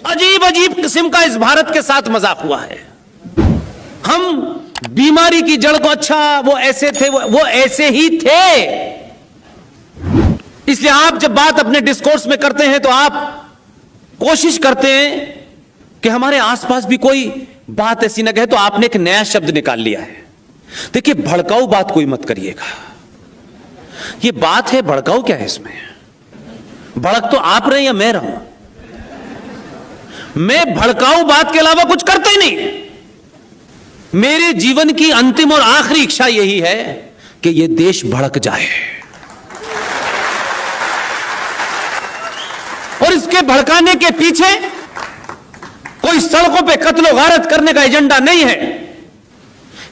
अजीब अजीब किस्म का इस भारत के साथ मजाक हुआ है। हम बीमारी की जड़ को, अच्छा वो ऐसे थे, वो ऐसे ही थे। इसलिए आप जब बात अपने डिस्कोर्स में करते हैं तो आप कोशिश करते हैं कि हमारे आसपास भी कोई बात ऐसी न कहे। तो आपने एक नया शब्द निकाल लिया है। देखिए, भड़काऊ बात कोई मत करिएगा। ये बात है, भड़काऊ क्या है इसमें? भड़क तो आप रहे या मैं रहूं? मैं भड़काऊ बात के अलावा कुछ करता ही नहीं। मेरे जीवन की अंतिम और आखिरी इच्छा यही है कि यह देश भड़क जाए, और इसके भड़काने के पीछे कोई सड़कों पे कत्ल गारत करने का एजेंडा नहीं है।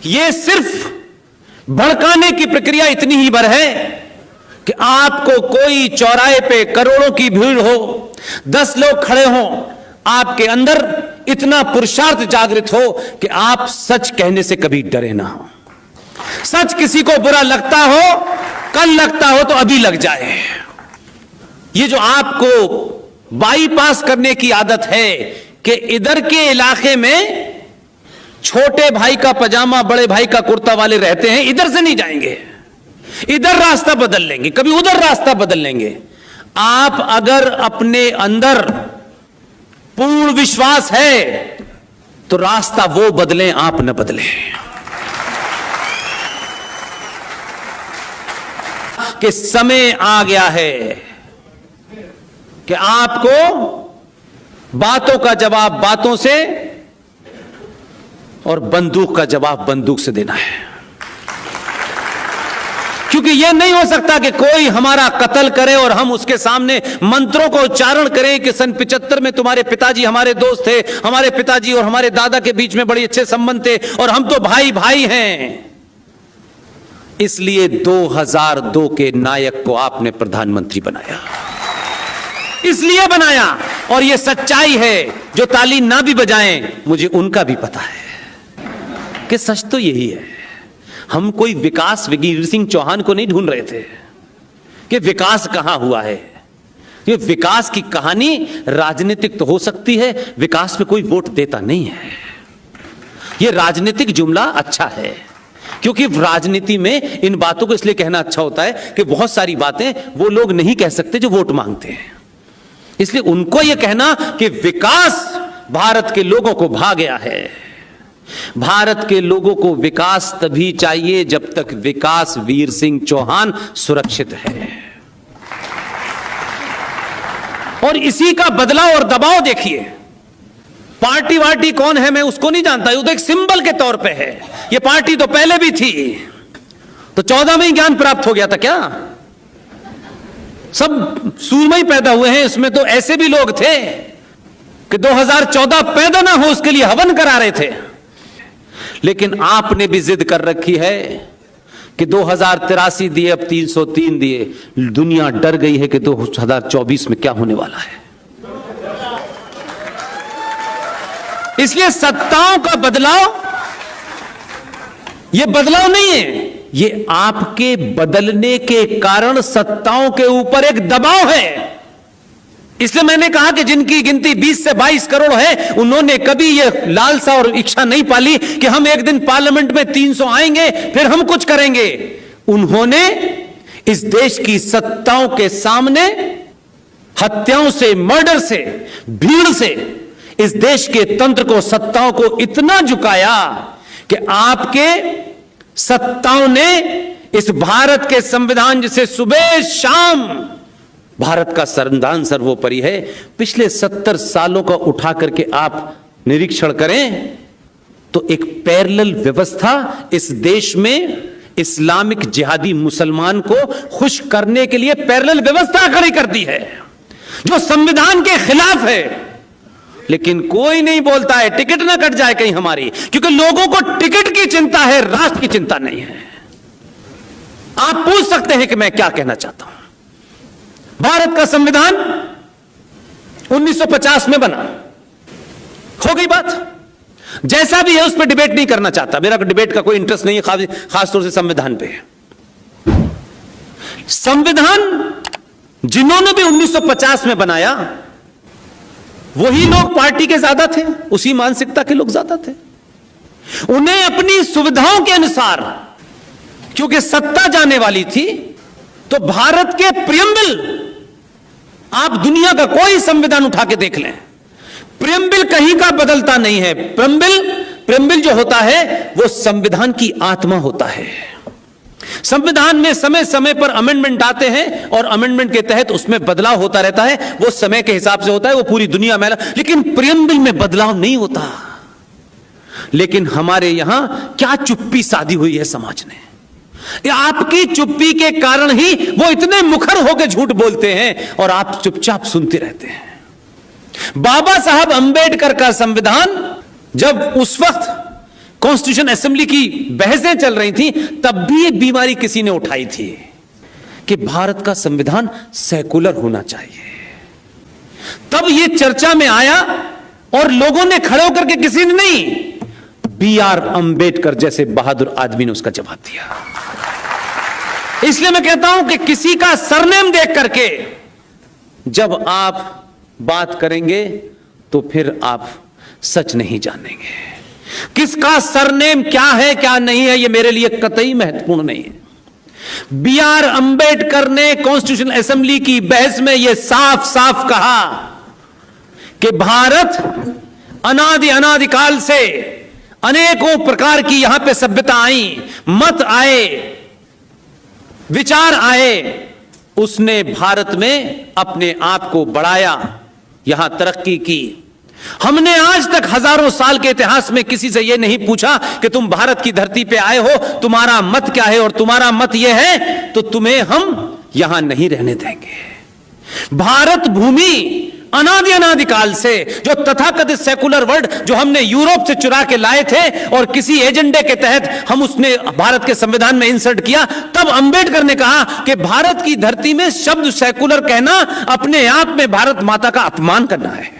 यह सिर्फ भड़काने की प्रक्रिया इतनी ही भर है कि आपको कोई चौराहे पे करोड़ों की भीड़ हो, 10 लोग खड़े हों, आपके अंदर इतना पुरुषार्थ जागृत हो कि आप सच कहने से कभी डरे ना हो। सच किसी को बुरा लगता हो, कल लगता हो तो अभी लग जाए। ये जो आपको बाईपास करने की आदत है कि इधर के इलाके में छोटे भाई का पजामा बड़े भाई का कुर्ता वाले रहते हैं, इधर से नहीं जाएंगे, इधर रास्ता बदल लेंगे, कभी उधर रास्ता बदल लेंगे। आप अगर अपने अंदर पूर्ण विश्वास है तो रास्ता वो बदलें, आप न बदलें। कि समय आ गया है कि आपको बातों का जवाब बातों से और बंदूक का जवाब बंदूक से देना है। क्योंकि यह नहीं हो सकता कि कोई हमारा कत्ल करे और हम उसके सामने मंत्रों को उच्चारण करें कि सन 75 में तुम्हारे पिताजी हमारे दोस्त थे, हमारे पिताजी और हमारे दादा के बीच में बड़े अच्छे संबंध थे और हम तो भाई भाई हैं। इसलिए 2002 के नायक को आपने प्रधानमंत्री बनाया, इसलिए बनाया। और यह सच्चाई है, जो ताली ना भी बजाएं, मुझे उनका भी पता है कि सच तो यही है। हम कोई विकास वीर सिंह चौहान को नहीं ढूंढ रहे थे कि विकास कहां हुआ है। ये विकास की कहानी राजनीतिक तो हो सकती है, विकास में कोई वोट देता नहीं है। ये राजनीतिक जुमला अच्छा है, क्योंकि राजनीति में इन बातों को इसलिए कहना अच्छा होता है कि बहुत सारी बातें वो लोग नहीं कह सकते जो वोट मांगते हैं। इसलिए उनको यह कहना कि विकास भारत के लोगों को भा गया है। भारत के लोगों को विकास तभी चाहिए जब तक विकास वीर सिंह चौहान सुरक्षित है। और इसी का बदलाव और दबाव देखिए। पार्टी वार्टी कौन है मैं उसको नहीं जानता, ये तो एक सिंबल के तौर पे है। ये पार्टी तो पहले भी थी, तो 14 में ही ज्ञान प्राप्त हो गया था क्या? सब सूरमा ही पैदा हुए हैं। इसमें तो ऐसे भी लोग थे कि 2014 पैदा ना हो उसके लिए हवन करा रहे थे। लेकिन आपने भी जिद कर रखी है कि 2083 दिए, अब 303 दिए। दुनिया डर गई है कि 2024 में क्या होने वाला है। इसलिए सत्ताओं का बदलाव, यह बदलाव नहीं है, ये आपके बदलने के कारण सत्ताओं के ऊपर एक दबाव है। इसलिए मैंने कहा कि जिनकी गिनती 20 से 22 करोड़ है, उन्होंने कभी यह लालसा और इच्छा नहीं पाली कि हम एक दिन पार्लियामेंट में 300 आएंगे फिर हम कुछ करेंगे। उन्होंने इस देश की सत्ताओं के सामने हत्याओं से, मर्डर से, भीड़ से इस देश के तंत्र को, सत्ताओं को इतना झुकाया कि आपके सत्ताओं ने इस भारत के संविधान, जिसे सुबह शाम भारत का संविधान सर्वोपरि है, पिछले 70 सालों का उठा करके आप निरीक्षण करें तो एक पैरेलल व्यवस्था इस देश में इस्लामिक जिहादी मुसलमान को खुश करने के लिए पैरेलल व्यवस्था खड़ी कर दी है, जो संविधान के खिलाफ है। लेकिन कोई नहीं बोलता है टिकट ना कट जाए कहीं हमारी, क्योंकि लोगों को टिकट की चिंता है, राष्ट्र की चिंता नहीं है। आप पूछ सकते हैं कि मैं क्या कहना चाहता हूं। भारत का संविधान 1950 में बना, हो गई बात। जैसा भी है उस पर डिबेट नहीं करना चाहता, मेरा डिबेट का कोई इंटरेस्ट नहीं है, खासतौर से संविधान पे। संविधान जिन्होंने भी 1950 में बनाया वही लोग पार्टी के ज्यादा थे, उसी मानसिकता के लोग ज्यादा थे। उन्हें अपनी सुविधाओं के अनुसार, क्योंकि सत्ता जाने वाली थी, तो भारत के प्रियम्बल, आप दुनिया का कोई संविधान उठा के देख लें, प्रियम्बल कहीं का बदलता नहीं है। प्रियम्बल जो होता है वो संविधान की आत्मा होता है। संविधान में समय समय पर अमेंडमेंट आते हैं और अमेंडमेंट के तहत उसमें बदलाव होता रहता है, वो समय के हिसाब से होता है, वो पूरी दुनिया में, लेकिन प्रियम्बल में बदलाव नहीं होता। लेकिन हमारे यहां क्या चुप्पी साधी हुई है समाज ने। आपकी चुप्पी के कारण ही वो इतने मुखर होकर झूठ बोलते हैं और आप चुपचाप सुनते रहते हैं। बाबा साहब अंबेडकर का संविधान, जब उस वक्त कॉन्स्टिट्यूशन असेंबली की बहसें चल रही थी, तब भी एक बीमारी किसी ने उठाई थी कि भारत का संविधान सेकुलर होना चाहिए। तब यह चर्चा में आया और लोगों ने खड़े होकर के, किसी ने नहीं, B.R. अंबेडकर जैसे बहादुर आदमी ने उसका जवाब दिया। इसलिए मैं कहता हूं कि किसी का सरनेम देख करके जब आप बात करेंगे तो फिर आप सच नहीं जानेंगे। किसका सरनेम क्या है क्या नहीं है, यह मेरे लिए कतई महत्वपूर्ण नहीं है। B.R. अंबेडकर ने कॉन्स्टिट्यूशन असेंबली की बहस में यह साफ साफ कहा कि भारत अनादिकाल से अनेकों प्रकार की यहां पे सभ्यता आई, मत आए, विचार आए, उसने भारत में अपने आप को बढ़ाया, यहां तरक्की की। हमने आज तक हजारों साल के इतिहास में किसी से यह नहीं पूछा कि तुम भारत की धरती पे आए हो, तुम्हारा मत क्या है, और तुम्हारा मत यह है तो तुम्हें हम यहां नहीं रहने देंगे। भारत भूमि अनादिकाल से, जो तथाकथित सेकुलर वर्ड जो हमने यूरोप से चुरा के लाए थे और किसी एजेंडे के तहत हम उसने भारत के संविधान में इंसर्ट किया, तब अंबेडकर ने कहा कि भारत की धरती में शब्द सेकुलर कहना अपने आप में भारत माता का अपमान करना है।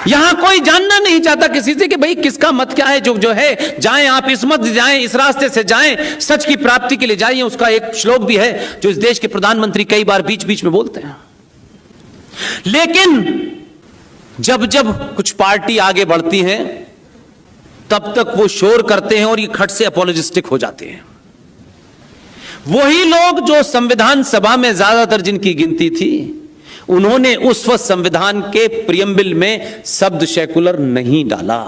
यहां कोई जानना नहीं चाहता किसी से कि भाई किसका मत क्या है, जो है जाएं आप, इस मत जाएं, इस रास्ते से जाएं, सच की प्राप्ति के लिए जाइए। उसका एक श्लोक भी है जो इस देश के प्रधानमंत्री कई बार बीच बीच में बोलते हैं। लेकिन जब जब कुछ पार्टी आगे बढ़ती हैं तब तक वो शोर करते हैं और ये खट से अपॉलोजिस्टिक हो जाते हैं। वही लोग जो संविधान सभा में ज्यादातर जिनकी गिनती थी, उन्होंने उस वक्त संविधान के प्रियम्बल में शब्द सेकुलर नहीं डाला।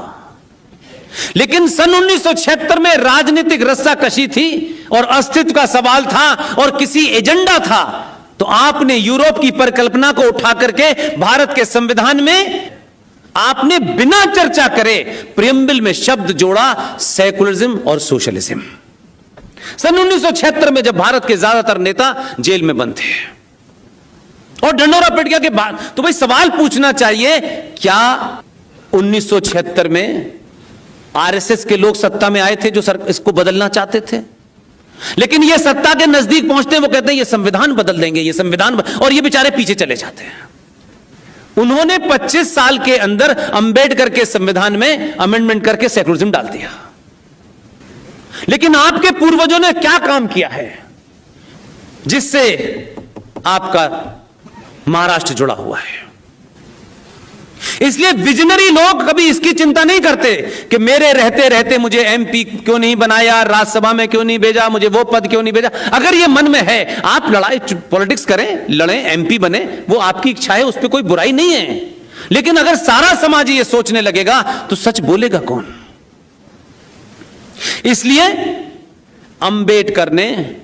लेकिन सन 1976 में राजनीतिक रस्साकशी थी और अस्तित्व का सवाल था और किसी एजेंडा था, तो आपने यूरोप की परिकल्पना को उठा करके भारत के संविधान में आपने बिना चर्चा करे प्रियम्बल में शब्द जोड़ा, सेकुलरिज्म और सोशलिज्म। सन 1976 में जब भारत के ज्यादातर नेता जेल में बंद थे और ढंढोरा पिट गया के बाद, तो भाई सवाल पूछना चाहिए, क्या 1976 में आरएसएस के लोग सत्ता में आए थे जो इसको बदलना चाहते थे? लेकिन ये सत्ता के नजदीक पहुंचते हैं, वो कहते हैं ये संविधान बदल देंगे, ये संविधान और ये बेचारे पीछे चले जाते हैं। उन्होंने 25 साल के अंदर अंबेडकर के संविधान में अमेंडमेंट करके सेकुलरिज्म डाल दिया। लेकिन आपके पूर्वजों ने क्या काम किया है जिससे आपका महाराष्ट्र जुड़ा हुआ है? इसलिए विजनरी लोग कभी इसकी चिंता नहीं करते कि मेरे रहते रहते मुझे एमपी क्यों नहीं बनाया, राज्यसभा में क्यों नहीं भेजा, मुझे वो पद क्यों नहीं भेजा। अगर ये मन में है, आप लड़ाई पॉलिटिक्स करें, लड़ें, एमपी बने, वो आपकी इच्छा है, उस पर कोई बुराई नहीं है। लेकिन अगर सारा समाज ये सोचने लगेगा तो सच बोलेगा कौन? इसलिए अंबेडकर ने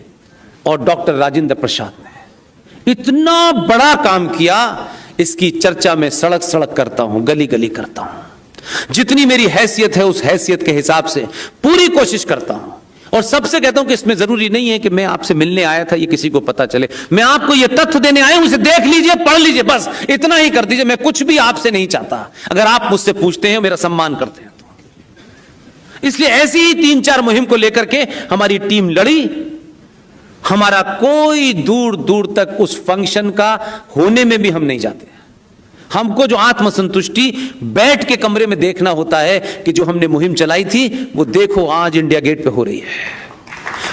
और डॉक्टर राजेंद्र प्रसाद ने इतना बड़ा काम किया, इसकी चर्चा में सड़क सड़क करता हूं, गली गली करता हूं। जितनी मेरी हैसियत है उस हैसियत के हिसाब से पूरी कोशिश करता हूं। और सबसे कहता हूं कि इसमें जरूरी नहीं है कि मैं आपसे मिलने आया था ये किसी को पता चले। मैं आपको ये तथ्य देने आया हूं, उसे देख लीजिए, पढ़ लीजिए, बस इतना ही कर दीजिए। मैं कुछ भी आपसे नहीं चाहता। अगर आप मुझसे पूछते हैं, मेरा सम्मान करते हैं तो। इसलिए ऐसी ही 3-4 मुहिम को लेकर के हमारी टीम लड़ी। हमारा कोई दूर दूर तक उस फंक्शन का होने में भी हम नहीं जाते। हमको जो आत्मसंतुष्टि बैठ के कमरे में देखना होता है कि जो हमने मुहिम चलाई थी वो देखो आज इंडिया गेट पे हो रही है,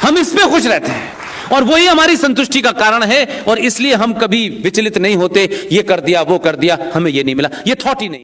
हम इस पे खुश रहते हैं। और वही हमारी संतुष्टि का कारण है, और इसलिए हम कभी विचलित नहीं होते, ये कर दिया वो कर दिया, हमें ये नहीं मिला, ये थॉट ही नहीं।